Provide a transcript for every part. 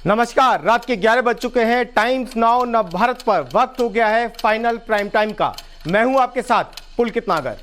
नमस्कार, रात के 11 बज चुके हैं। टाइम्स नाउ नव भारत पर वक्त हो गया है फाइनल प्राइम टाइम का। मैं हूं आपके साथ पुलकित नागर।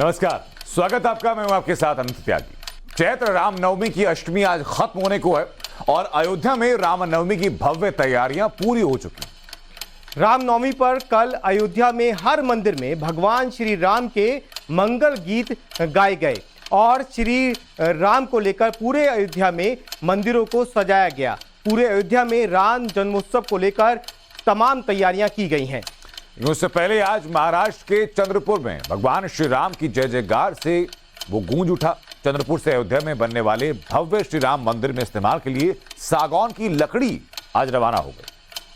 नमस्कार, स्वागत आपका। मैं हूं आपके साथ अनंत त्यागी। चैत्र रामनवमी की अष्टमी आज खत्म होने को है और अयोध्या में रामनवमी की भव्य तैयारियां पूरी हो चुकी। रामनवमी पर कल अयोध्या में हर मंदिर में भगवान श्री राम के मंगल गीत गाए गए और श्री राम को लेकर पूरे अयोध्या में मंदिरों को सजाया गया। पूरे अयोध्या में राम जन्मोत्सव को लेकर तमाम तैयारियां की गई हैं। उससे पहले आज महाराष्ट्र के चंद्रपुर में भगवान श्री राम की जय जयकार से वो गूंज उठा। चंद्रपुर से अयोध्या में बनने वाले भव्य श्री राम मंदिर में इस्तेमाल के लिए सागौन की लकड़ी आज रवाना हो गई।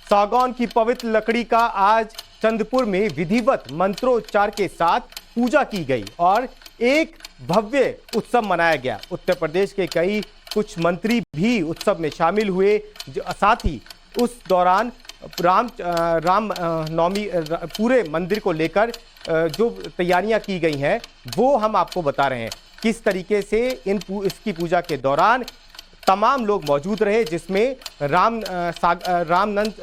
सागौन की पवित्र लकड़ी का आज चंद्रपुर में विधिवत मंत्रोच्चार के साथ पूजा की गई और एक भव्य उत्सव मनाया गया। उत्तर प्रदेश के कई कुछ मंत्री भी उत्सव में शामिल हुए। साथ ही उस दौरान राम नवमी पूरे मंदिर को लेकर जो तैयारियां की गई हैं वो हम आपको बता रहे हैं। किस तरीके से इसकी पूजा के दौरान तमाम लोग मौजूद रहे, जिसमें रामनंद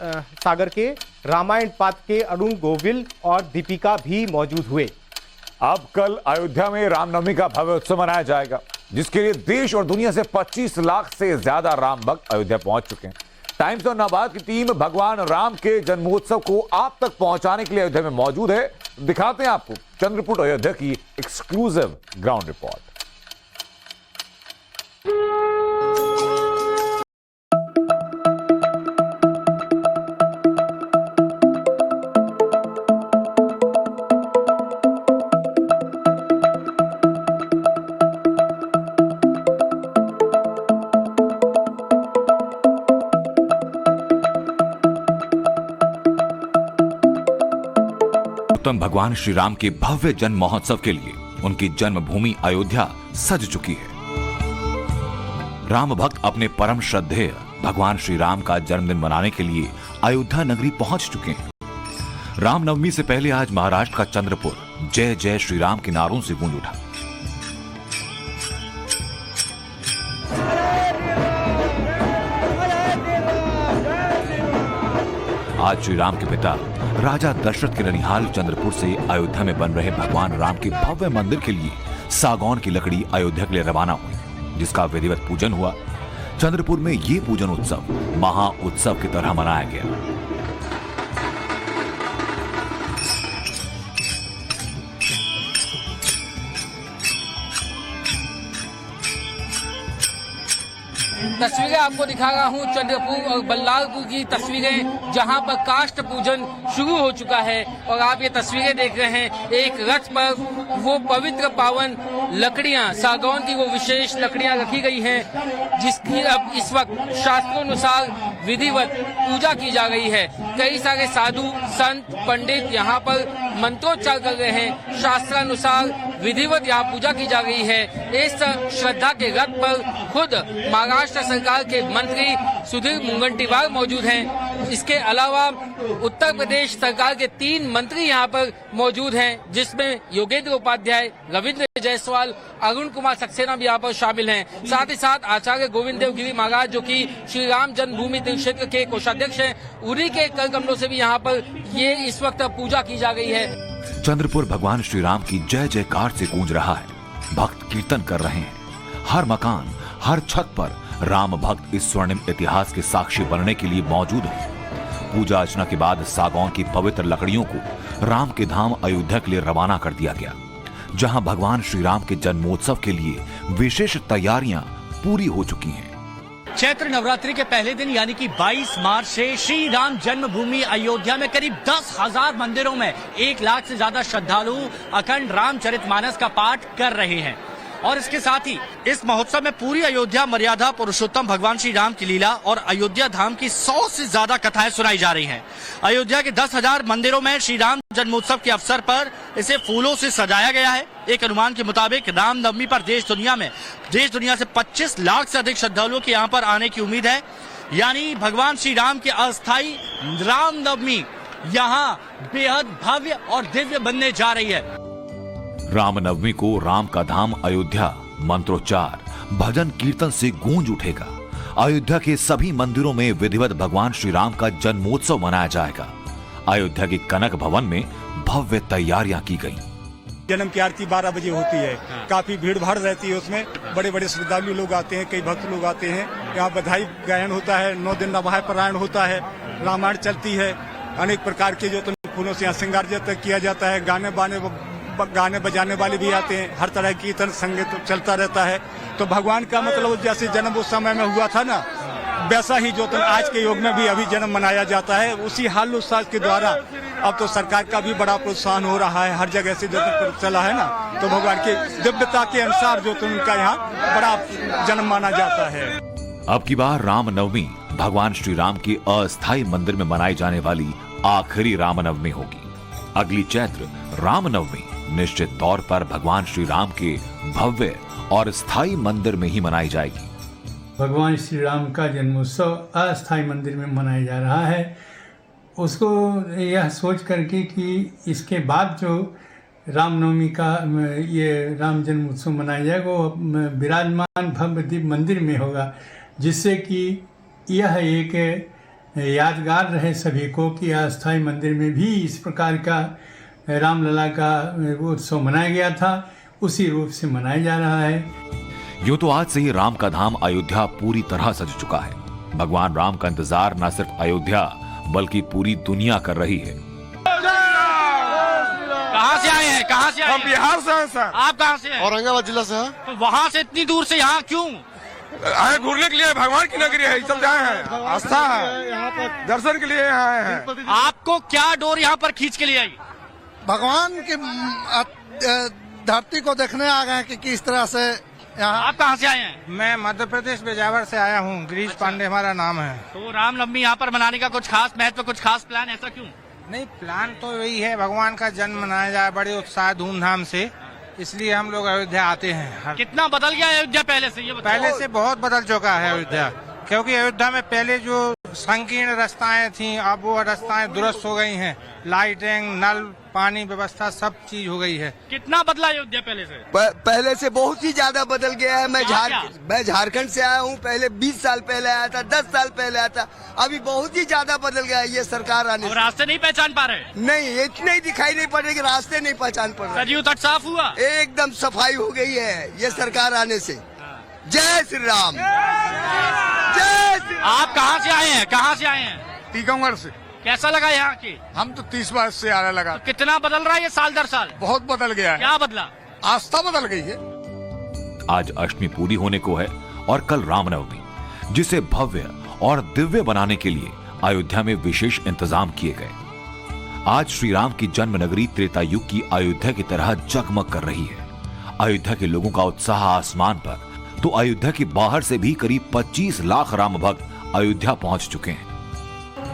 सागर के रामायण पाठ के अरुण गोविल और दीपिका भी मौजूद हुए। अब कल अयोध्या में रामनवमी का भव्य उत्सव मनाया जाएगा, जिसके लिए देश और दुनिया से 25 लाख से ज्यादा राम भक्त अयोध्या पहुंच चुके हैं। टाइम्स और नवभारत की टीम भगवान राम के जन्मोत्सव को आप तक पहुंचाने के लिए अयोध्या में मौजूद है। दिखाते हैं आपको चंद्रपुर अयोध्या की एक्सक्लूसिव ग्राउंड रिपोर्ट। भगवान श्री राम के भव्य जन्म महोत्सव के लिए उनकी जन्मभूमि अयोध्या सज चुकी है। राम भक्त अपने परम श्रद्धेय भगवान श्री राम का जन्मदिन मनाने के लिए अयोध्या नगरी पहुंच चुके हैं। रामनवमी से पहले आज महाराष्ट्र का चंद्रपुर जय जय श्री राम के नारों से गूंज उठा। आज श्री राम के पिता राजा दशरथ के ननिहाल चंद्रपुर से अयोध्या में बन रहे भगवान राम के भव्य मंदिर के लिए सागौन की लकड़ी अयोध्या के लिए रवाना हुई, जिसका विधिवत पूजन हुआ। चंद्रपुर में ये पूजन उत्सव महा उत्सव की तरह मनाया गया। तस्वीरें आपको दिखा रहा हूँ चंद्रपुर और बल्लारपुर की तस्वीरें, जहाँ पर काष्ठ पूजन शुरू हो चुका है और आप ये तस्वीरें देख रहे हैं। एक रथ पर वो पवित्र पावन लकड़ियाँ, सागौन की वो विशेष लकड़ियाँ रखी गई हैं, जिसकी अब इस वक्त शास्त्रोनुसार विधिवत पूजा की जा रही है। कई सारे साधु संत पंडित यहाँ पर मंत्रोच्चार कर रहे हैं। शास्त्रानुसार विधिवत यहाँ पूजा की जा रही है। इस श्रद्धा के रथ पर खुद महाराष्ट्र सरकार के मंत्री सुधीर मुनगंटीवार मौजूद हैं। इसके अलावा उत्तर प्रदेश सरकार के 3 मंत्री यहाँ पर मौजूद हैं, जिसमें योगेंद्र उपाध्याय, रविंद्र जायसवाल, अरुण कुमार सक्सेना भी यहाँ पर शामिल हैं। साथ ही साथ आचार्य गोविंद देव गिरी महाराज, जो कि श्री राम जन्मभूमि तीर्थ क्षेत्र के कोषाध्यक्ष हैं, उन्हीं के कर कमलों से भी यहाँ पर ये इस वक्त पूजा की जा रही है। चंद्रपुर भगवान श्री राम की जय जयकार से गूंज रहा है। भक्त कीर्तन कर रहे हैं। हर मकान, हर छत पर राम भक्त इस स्वर्णिम इतिहास के साक्षी बनने के लिए मौजूद हैं। पूजा अर्चना के बाद सागौन की पवित्र लकड़ियों को राम के धाम अयोध्या के लिए रवाना कर दिया गया, जहां भगवान श्री राम के जन्मोत्सव के लिए विशेष तैयारियां पूरी हो चुकी हैं। चैत्र नवरात्रि के पहले दिन यानी कि 22 मार्च से श्री राम जन्मभूमि अयोध्या में करीब 10,000 मंदिरों में 1 लाख से ज्यादा श्रद्धालु अखंड रामचरितमानस का पाठ कर रहे हैं। और इसके साथ ही इस महोत्सव में पूरी अयोध्या मर्यादा पुरुषोत्तम भगवान श्री राम की लीला और अयोध्या धाम की 100 से ज्यादा कथाएं सुनाई जा रही हैं। अयोध्या के 10,000 मंदिरों में श्री राम जन्मोत्सव के अवसर पर इसे फूलों से सजाया गया है। एक अनुमान के मुताबिक रामनवमी पर देश दुनिया से 25 लाख से अधिक श्रद्धालुओं के यहाँ पर आने की उम्मीद है। यानी भगवान श्री राम की अस्थायी रामनवमी यहाँ बेहद भव्य और दिव्य बनने जा रही है। रामनवमी को राम का धाम अयोध्या मंत्रोच्चार, भजन कीर्तन से गूंज उठेगा। अयोध्या के सभी मंदिरों में विधिवत भगवान श्री राम का जन्मोत्सव मनाया जाएगा। अयोध्या के कनक भवन में भव्य तैयारियां की गई। जन्म की आरती 12 बजे होती है। काफी भीड़ भाड़ रहती है, उसमें बड़े बड़े श्रद्धालु लोग आते हैं, कई भक्त लोग आते हैं। यहाँ बधाई गायन होता है, 9 दिन नवाह पारायण होता है, रामायण चलती है, अनेक प्रकार के जो फूलों से यहाँ श्रृंगार तक किया जाता है। गाने बजाने वाले भी आते हैं, हर तरह की कीर्तन संगीत तो चलता रहता है। तो भगवान का मतलब जैसे जन्म उस समय में हुआ था ना, वैसा ही जो आज के युग में भी अभी जन्म मनाया जाता है। उसी हाल उत्साह के द्वारा अब तो सरकार का भी बड़ा प्रोत्साहन हो रहा है, हर जगह से जो चला है ना, तो भगवान की दिव्यता के अनुसार जो उनका यहाँ बड़ा जन्म माना जाता है। अब की बार रामनवमी भगवान श्री राम के अस्थायी मंदिर में मनाई जाने वाली आखिरी रामनवमी होगी। अगली चैत्र रामनवमी निश्चित तौर पर भगवान श्री राम के भव्य और स्थायी मंदिर में ही मनाई जाएगी। भगवान श्री राम का जन्मोत्सव अस्थायी मंदिर में मनाया जा रहा है। उसको यह सोच करके कि इसके बाद जो रामनवमी का ये राम जन्मोत्सव मनाया जाएगा वो विराजमान भव्य दिव्य मंदिर में होगा, जिससे कि यह एक यादगार रहे सभी को कि अस्थायी मंदिर में भी इस प्रकार का रामलला का उत्सव मनाया गया था, उसी रूप से मनाया जा रहा है। यूं तो आज से ही राम का धाम अयोध्या पूरी तरह सज चुका है। भगवान राम का इंतजार न सिर्फ अयोध्या बल्कि पूरी दुनिया कर रही है। कहाँ से आए हैं? कहाँ से आए हैं? हम बिहार से हैं सर। आप कहाँ से हैं? औरंगाबाद जिला से हैं। तो वहाँ से इतनी दूर से यहाँ क्यों आए? घूमने के लिए, भगवान की नगरी है, सब जाए हैं, आस्था है, यहाँ पर दर्शन के लिए यहाँ आए हैं। आपको क्या डोर यहाँ पर खींच के लिए आई? भगवान की धरती को देखने आ गए कि किस तरह से यहाँ। आप कहाँ से आए हैं? मैं मध्य प्रदेश बेजावर से आया हूँ, गिरीश पांडे हमारा नाम है। तो रामनवमी यहाँ पर मनाने का कुछ खास महत्व, कुछ खास प्लान, ऐसा क्यों? नहीं, प्लान तो यही है, भगवान का जन्म मनाया जाए बड़े उत्साह धूमधाम से, इसलिए हम लोग अयोध्या आते हैं। कितना बदल गया है अयोध्या पहले से, ये बताओ। पहले से बहुत बदल चुका है अयोध्या, क्योंकि अयोध्या में पहले जो संकीर्ण रास्ताएं थी अब वो रास्ताएं दुरुस्त हो गई हैं। लाइटिंग, नल, पानी व्यवस्था सब चीज हो गई है। कितना बदला अयोध्या पहले से? पहले से बहुत ही ज्यादा बदल गया है। मैं झारखंड से आया हूँ। पहले 20 साल पहले आया था, 10 साल पहले आया था, अभी बहुत ही ज्यादा बदल गया है ये सरकार आने से। रास्ते नहीं पहचान पा रहे? नहीं, इतने ही दिखाई नहीं पड़ रहे कि रास्ते नहीं पहचान पड़ रहे। सरयू तट साफ हुआ, एकदम सफाई हो गई है ये सरकार आने से। जय श्री राम, जय श्री राम। आप कहाँ से आए हैं? कहाँ से आए हैं? टीकमगढ़ से। कैसा लगा यहाँ की? हम तो 30 बार से आने लगा। तो कितना बदल रहा है ये साल दर साल? बहुत बदल गया है। क्या बदला? आस्था बदल गई है। आज अष्टमी पूरी होने को है और कल रामनवमी, जिसे भव्य और दिव्य बनाने के लिए अयोध्या में विशेष इंतजाम किए गए। आज श्री राम की जन्म नगरी त्रेता युग की अयोध्या की तरह जगमग कर रही है। अयोध्या के लोगों का उत्साह आसमान पर, तो अयोध्या के बाहर से भी करीब 25 लाख राम भक्त अयोध्या पहुंच चुके हैं।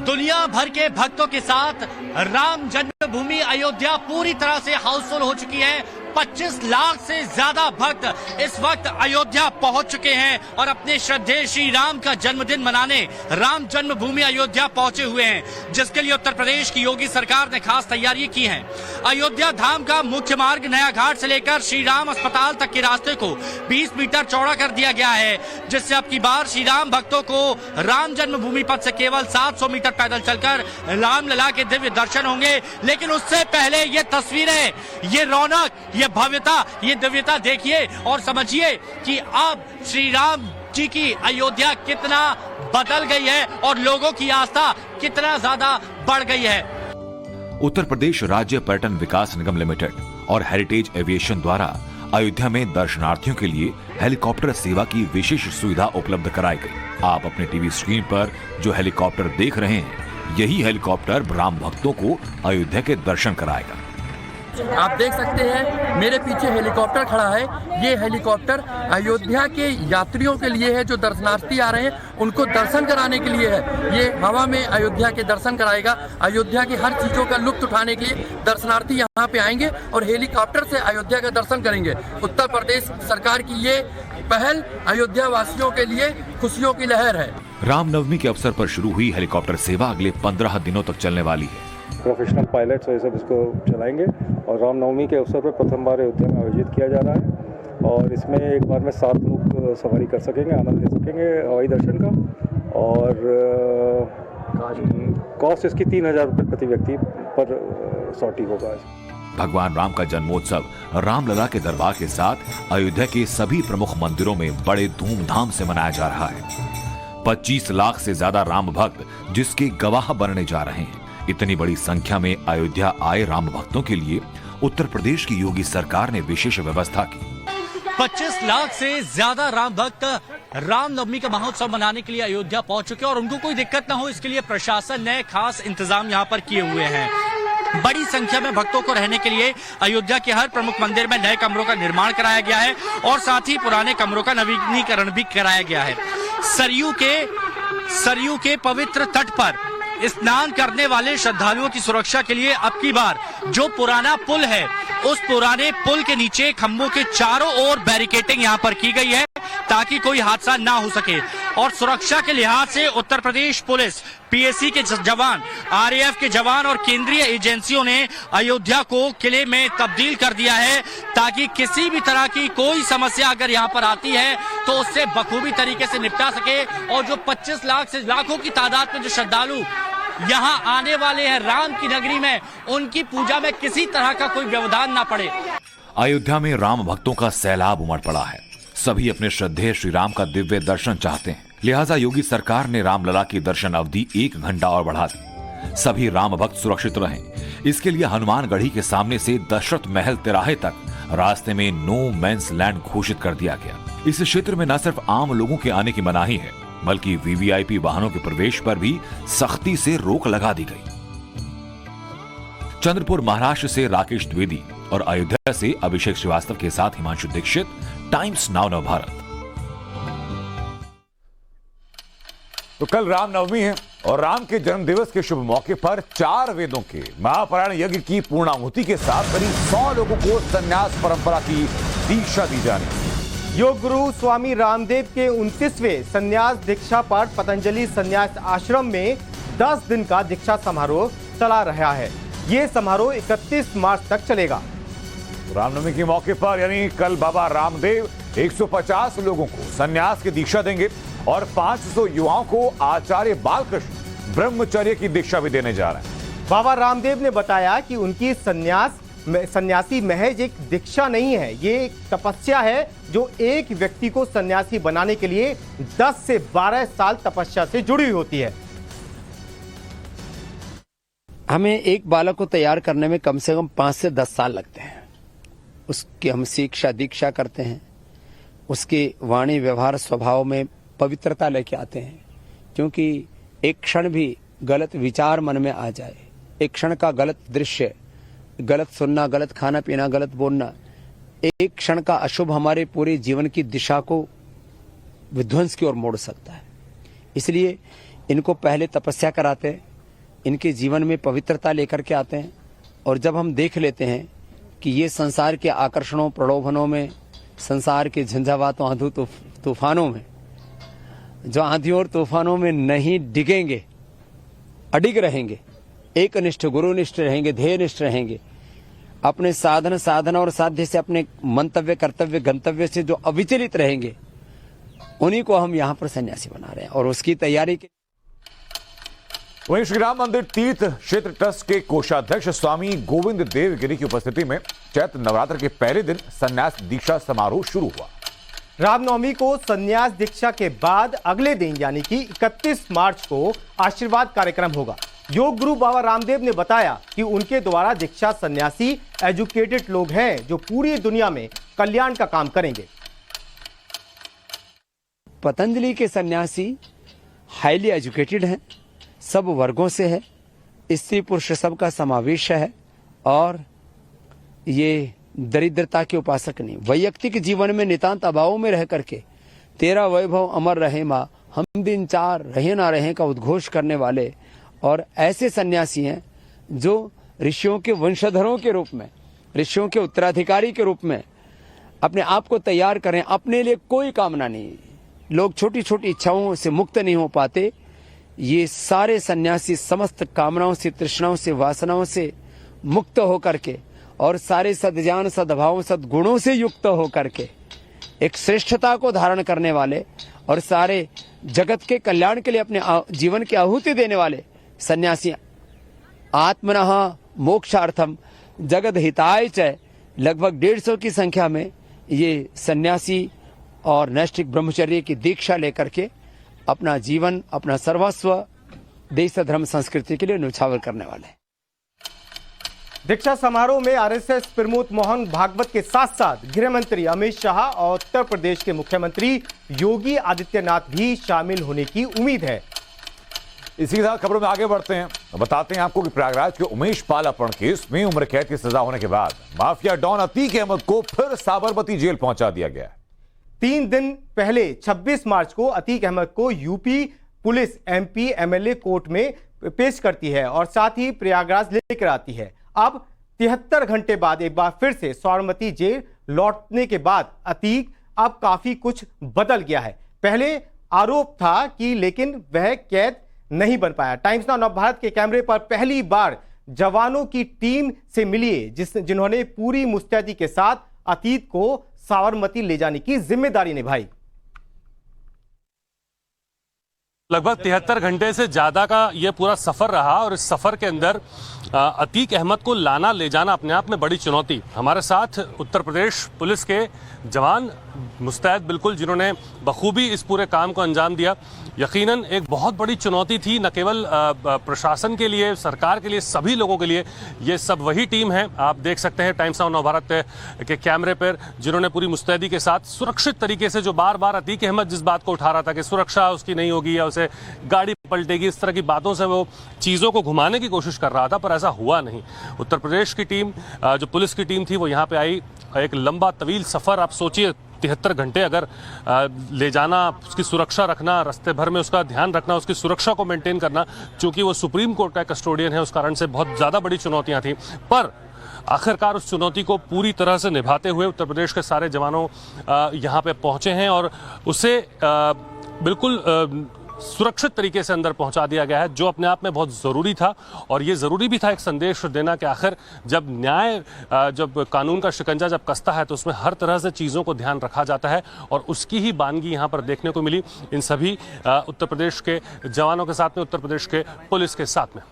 दुनिया भर के भक्तों के साथ राम जन्मभूमि अयोध्या पूरी तरह से हाउसफुल हो चुकी है। 25 लाख से ज्यादा भक्त इस वक्त अयोध्या पहुंच चुके हैं और अपने श्रद्धेय श्री राम का जन्मदिन मनाने राम जन्मभूमि अयोध्या पहुंचे हुए हैं, जिसके लिए उत्तर प्रदेश की योगी सरकार ने खास तैयारी की है। अयोध्या धाम का मुख्य मार्ग नया घाट से लेकर श्री राम अस्पताल तक के रास्ते को 20 मीटर चौड़ा कर दिया गया है, जिससे अब की बार श्री राम भक्तों को राम जन्मभूमि पथ से केवल 700 मीटर पैदल चलकर रामलला के दिव्य दर्शन होंगे। लेकिन उससे पहले ये तस्वीरें, ये रौनक, ये भव्यता, ये दिव्यता देखिए और समझिए कि अब श्री राम जी की अयोध्या कितना बदल गई है और लोगों की आस्था कितना ज्यादा बढ़ गई है। उत्तर प्रदेश राज्य पर्यटन विकास निगम लिमिटेड और हेरिटेज एविएशन द्वारा अयोध्या में दर्शनार्थियों के लिए हेलीकॉप्टर सेवा की विशेष सुविधा उपलब्ध कराई गई। आप अपने टीवी स्क्रीन पर जो हेलीकॉप्टर देख रहे हैं, यही हेलीकॉप्टर राम भक्तों को अयोध्या के दर्शन कराएगा। आप देख सकते हैं मेरे पीछे हेलीकॉप्टर खड़ा है। ये हेलीकॉप्टर अयोध्या के यात्रियों के लिए है, जो दर्शनार्थी आ रहे हैं उनको दर्शन कराने के लिए है। ये हवा में अयोध्या के दर्शन कराएगा। अयोध्या की हर चीज़ों का लुत्फ उठाने के लिए दर्शनार्थी यहाँ पे आएंगे और हेलीकॉप्टर से अयोध्या का दर्शन करेंगे। उत्तर प्रदेश सरकार की ये पहल अयोध्या वासियों के लिए खुशियों की लहर है। रामनवमी के अवसर पर शुरू हुई हेलीकॉप्टर सेवा अगले 15 दिनों तक चलने वाली है। प्रोफेशनल पायलट्स ये सब इसको चलाएंगे और रामनवमी के अवसर पर प्रथम बार अयोध्या में आयोजित किया जा रहा है और इसमें एक बार में 7 लोग सवारी कर सकेंगे, आनंद ले सकेंगे हवाई दर्शन का। और कॉस्ट इसकी 3,000 रुपये प्रति व्यक्ति पर सॉटी होगा। भगवान राम का जन्मोत्सव रामलला के दरबार के साथ अयोध्या के सभी प्रमुख मंदिरों में बड़े धूमधाम से मनाया जा रहा है। 25 लाख से ज्यादा राम भक्त जिसके गवाह बनने जा रहे हैं। इतनी बड़ी संख्या में अयोध्या आए राम भक्तों के लिए उत्तर प्रदेश की योगी सरकार ने विशेष व्यवस्था की। 25 लाख से ज्यादा राम भक्त रामनवमी का महोत्सव मनाने के लिए अयोध्या पहुंच चुके हैं और उनको कोई दिक्कत ना हो इसके लिए प्रशासन ने खास इंतजाम यहां पर किए हुए हैं। बड़ी संख्या में भक्तों को रहने के लिए अयोध्या के हर प्रमुख मंदिर में नए कमरों का निर्माण कराया गया है और साथ ही पुराने कमरों का नवीनीकरण भी कराया गया है। सरयू के पवित्र तट पर स्नान करने वाले श्रद्धालुओं की सुरक्षा के लिए अब की बार जो पुराना पुल है उस पुराने पुल के नीचे खंभों के चारों ओर बैरिकेडिंग यहां पर की गई है ताकि कोई हादसा ना हो सके। और सुरक्षा के लिहाज से उत्तर प्रदेश पुलिस, पीएसी के जवान, आरएएफ के जवान और केंद्रीय एजेंसियों ने अयोध्या को किले में तब्दील कर दिया है ताकि किसी भी तरह की कोई समस्या अगर यहां पर आती है तो उससे बखूबी तरीके से निपटा सके। और जो 25 लाख से लाखों की तादाद में जो श्रद्धालु यहाँ आने वाले हैं राम की नगरी में, उनकी पूजा में किसी तरह का कोई व्यवधान ना पड़े। अयोध्या में राम भक्तों का सैलाब उमड़ पड़ा है। सभी अपने श्रद्धेय श्री राम का दिव्य दर्शन चाहते हैं, लिहाजा योगी सरकार ने रामलला की दर्शन अवधि 1 घंटा और बढ़ा दी। सभी राम भक्त सुरक्षित रहें, इसके लिए हनुमानगढ़ी के सामने से दशरथ महल तिराहे तक रास्ते में नो मेंस लैंड घोषित कर दिया गया। इस क्षेत्र में न सिर्फ आम लोगों के आने की मनाही है बल्कि वीवीआईपी वाहनों के प्रवेश पर भी सख्ती से रोक लगा दी गई। चंद्रपुर महाराष्ट्र से राकेश द्विवेदी और अयोध्या से अभिषेक श्रीवास्तव के साथ हिमांशु दीक्षित, टाइम्स नाउ नवभारत। तो कल रामनवमी है और राम के जन्म दिवस के शुभ मौके पर 4 वेदों के महापारायण यज्ञ की पूर्णाहुति के साथ करीब 100 लोगों को संन्यास परंपरा की दीक्षा दी जा रही है। योग गुरु स्वामी रामदेव के 29वें संन्यास दीक्षा पाठ पतंजलि संन्यास आश्रम में 10 दिन का दीक्षा समारोह चला रहा है। ये समारोह 31 मार्च तक चलेगा। रामनवमी के मौके पर यानी कल बाबा रामदेव 150 लोगों को संन्यास की दीक्षा देंगे और 500 युवाओं को आचार्य बालकृष्ण ब्रह्मचर्य की दीक्षा भी देने जा रहे हैं। बाबा रामदेव ने बताया कि उनकी सन्यासी महज एक दीक्षा नहीं है, ये एक तपस्या है जो एक व्यक्ति को सन्यासी बनाने के लिए 10 से 12 साल तपस्या से जुड़ी होती है। हमें एक बालक को तैयार करने में कम से कम 5 से 10 साल लगते हैं। उसकी हम शिक्षा दीक्षा करते हैं, उसके वाणी व्यवहार स्वभाव में पवित्रता लेके आते हैं, क्योंकि एक क्षण भी गलत विचार मन में आ जाए, एक क्षण का गलत दृश्य, गलत सुनना, गलत खाना पीना, गलत बोलना, एक क्षण का अशुभ हमारे पूरे जीवन की दिशा को विध्वंस की ओर मोड़ सकता है। इसलिए इनको पहले तपस्या कराते हैं, इनके जीवन में पवित्रता लेकर के आते हैं और जब हम देख लेते हैं कि ये संसार के आकर्षणों प्रलोभनों में, संसार के झंझावातों आंधी तूफानों में, जो आंधियों और तूफानों में नहीं डिगेंगे, अडिग रहेंगे, एकनिष्ठ गुरुनिष्ठ रहेंगे, ध्येयनिष्ठ रहेंगे, अपने साधना और साध्य से, अपने मंतव्य कर्तव्य गंतव्य से जो अविचलित रहेंगे, उन्हीं को हम यहाँ पर सन्यासी बना रहे हैं और उसकी तैयारी के। वहीं श्री राम मंदिर तीर्थ क्षेत्र ट्रस्ट के कोषाध्यक्ष स्वामी गोविंद देव गिरी की उपस्थिति में चैत्र नवरात्र के पहले दिन संन्यास दीक्षा समारोह शुरू हुआ। रामनवमी को संन्यास दीक्षा के बाद अगले दिन यानी कि 31 मार्च को आशीर्वाद कार्यक्रम होगा। योग गुरु बाबा रामदेव ने बताया कि उनके द्वारा दीक्षा सन्यासी एजुकेटेड लोग हैं जो पूरी दुनिया में कल्याण का काम करेंगे। पतंजलि के सन्यासी हाईली एजुकेटेड हैं, सब वर्गों से है, स्त्री पुरुष सबका समावेश है और ये दरिद्रता के उपासक नहीं, वैयक्तिक जीवन में नितांत अभावों में रह करके तेरा वैभव अमर रहे माँ, हम दिन चार रहे ना रहे का उद्घोष करने वाले और ऐसे सन्यासी हैं जो ऋषियों के वंशधरों के रूप में, ऋषियों के उत्तराधिकारी के रूप में अपने आप को तैयार करें। अपने लिए कोई कामना नहीं, लोग छोटी छोटी इच्छाओं से मुक्त नहीं हो पाते। ये सारे सन्यासी समस्त कामनाओं से, तृष्णाओं से, वासनाओं से मुक्त होकर के और सारे सद्ज्ञान, सद्भावों, सद्गुणों से युक्त होकर के एक श्रेष्ठता को धारण करने वाले और सारे जगत के कल्याण के लिए अपने जीवन की आहुति देने वाले सन्यासी आत्मनः मोक्षार्थम जगत हिताय च लगभग 150 की संख्या में ये सन्यासी और नैष्ठिक ब्रह्मचर्य की दीक्षा लेकर के अपना जीवन, अपना सर्वस्व देश धर्म संस्कृति के लिए न्यौछावर करने वाले हैं। दीक्षा समारोह में आरएसएस प्रमुख मोहन भागवत के साथ साथ गृह मंत्री अमित शाह और उत्तर प्रदेश के मुख्यमंत्री योगी आदित्यनाथ भी शामिल होने की उम्मीद है। इसी के साथ खबरों में आगे बढ़ते हैं। बताते हैं आपको कि प्रयागराज के उमेश पाल अपहरण केस में उम्र कैद की सजा होने के बाद माफिया डॉन अतीक अहमद को फिर साबरमती जेल पहुंचा दिया गया है। 3 दिन पहले 26 मार्च को अतीक अहमद को UP police MP MLA court में पेश करती है और साथ ही प्रयागराज लेकर आती है। अब 73 घंटे बाद एक बार फिर से साबरमती जेल लौटने के बाद अतीक अब काफी कुछ बदल गया है। पहले आरोप था कि लेकिन वह कैद नहीं बन पाया। टाइम्स नाउ नवभारत के कैमरे पर पहली बार जवानों की टीम से मिलिए जिन्होंने पूरी मुस्तैदी के साथ अतीक को साबरमती ले जाने की जिम्मेदारी निभाई। लगभग 73 घंटे से ज्यादा का यह पूरा सफर रहा और इस सफर के अंदर अतीक अहमद को लाना ले जाना अपने आप में बड़ी चुनौती। हमारे साथ उत्तर प्रदेश पुलिस के जवान मुस्तैद बिल्कुल, जिन्होंने बखूबी इस पूरे काम को अंजाम दिया। यकीनन एक बहुत बड़ी चुनौती थी, न केवल प्रशासन के लिए, सरकार के लिए, सभी लोगों के लिए। ये सब वही टीम है, आप देख सकते हैं टाइम्स नाउ नवभारत के कैमरे पर, जिन्होंने पूरी मुस्तैदी के साथ सुरक्षित तरीके से, जो बार बार अतीक अहमद जिस बात को उठा रहा था कि सुरक्षा उसकी नहीं होगी या उसे गाड़ी पलटेगी, इस तरह की बातों से वो चीज़ों को घुमाने की कोशिश कर रहा था, पर ऐसा हुआ नहीं। उत्तर प्रदेश की टीम, जो पुलिस की टीम थी, वो यहाँ पे आई। एक लंबा तवील सफ़र, आप सोचिए 73 घंटे अगर ले जाना, उसकी सुरक्षा रखना, रास्ते भर में उसका ध्यान रखना, उसकी सुरक्षा को मेंटेन करना, चूंकि वो सुप्रीम कोर्ट का कस्टोडियन है, उस कारण से बहुत ज़्यादा बड़ी चुनौतियाँ थी। पर आखिरकार उस चुनौती को पूरी तरह से निभाते हुए उत्तर प्रदेश के सारे जवानों यहाँ पे पहुँचे हैं और उसे बिल्कुल सुरक्षित तरीके से अंदर पहुंचा दिया गया है, जो अपने आप में बहुत ज़रूरी था। और ये ज़रूरी भी था एक संदेश देना कि आखिर जब न्याय, जब कानून का शिकंजा जब कसता है तो उसमें हर तरह से चीज़ों को ध्यान रखा जाता है और उसकी ही बानगी यहाँ पर देखने को मिली इन सभी उत्तर प्रदेश के जवानों के साथ में, उत्तर प्रदेश के पुलिस के साथ में।